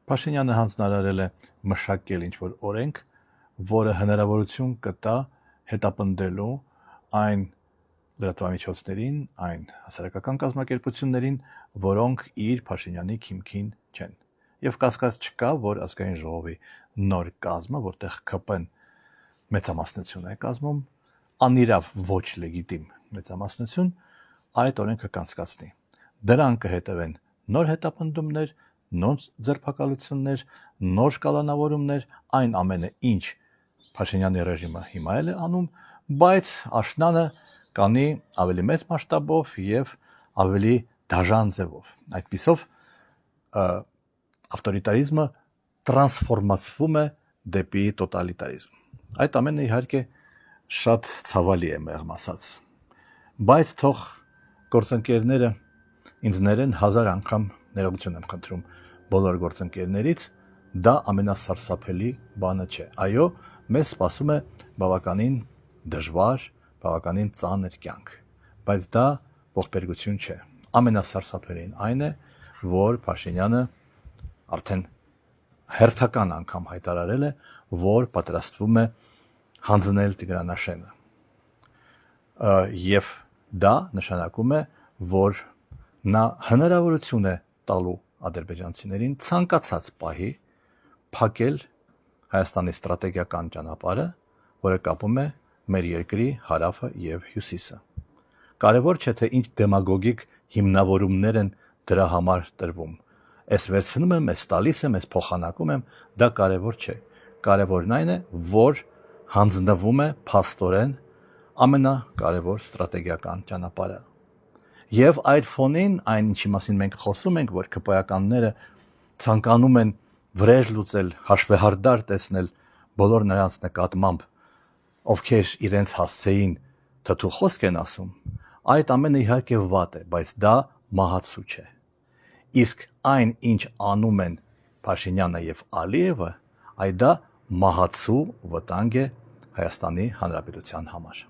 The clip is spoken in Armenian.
Փաշինյանը հանձնարարել է մշակել ինչ-որ օրենք, որը հնարավորություն կտա հետապնդելու այն լրատվամիջոցներին, այն հասարակական կազմակերպություններին, որոնք իր Փաշինյանի քիմքին չեն։ Եվ կասկած չկա, որ ազգային ժողովի նոր կազմը, որտեղ ԿՊ-ն մեծամասնություն է կազմում, անիրավ ոչ լեգիտիմ մեծամասնություն, այդ օրենքը կանցկացնի։ Դրան կհետևեն նոր հետապնդումներ, նոր ձերբակալություններ, նոր կալանավորումներ, այն ամենը, ինչ Փաշինյանի ռեժիմը հիմա էլ է անում, բայց աշնանը կանի ավելի մեծ մասշտաբով եւ ավելի դաժան ձևով։ Այդպիսով ավտորիտարիզմը տրանսֆորմացվում է դեպի տոտալիտարիզմ։ Այդ ամենը իհարկե շատ ցավալի է մեղմ ասած, բայց թող գործընկերները ինձ ներեն 1000 անգամ ներողություն եմ խնդրում բոլոր գործընկերներից, դա ամենասարսափելի բանը չէ։ Այո, մեզ սպասում է բավականին դժվար, բավականին ծանր կյանք, բայց դա ողբերգություն չէ։ Ամենասարսափելին այն է, որ Փաշինյանը արդեն հերթական անգամ հայտարարել է, որ պատրաստվում է հանձնել Տիգրանաշենը։ Եվ դա նշանակում է, որ նա հնարավորություն է տալու ադրբեջանցիներին ցանկացած պահի փակել Հայաստանի ստրատեգիական ճանապարհը, որը կապում է մեր երկրի հարավը եւ հյուսիսը։ Կարևոր չէ, թե ինչ դեմագոգիկ հիմնավորումներ են դրա համար տրվում։ Էս վերցնում եմ, էս տալիս եմ, էս փոխանակում եմ, դա կարևոր չէ։ Կարևորն այն է, որ հանձնվում է փաստորեն ամենակարևոր ստրատեգիական ճանապարհը։ Եվ այդ ֆոնին, այն ինչի մասին մենք խոսում ենք, որ ԿՊ-ականները ցանկանում են վրեժ լուծել, հաշվեհարդար տեսնել բոլոր նրանց նկատմամբ, ովքեր իրենց հասցեին թթու խոսք են ասում, այդ ամենը իհարկե վատ է, բայց դա մահացու չէ։ Իսկ այն, ինչ անում են Փաշինյանը եւ Ալիևը, այդ դա մահացու վտանգ է Հայաստանի Հանրապետության համար։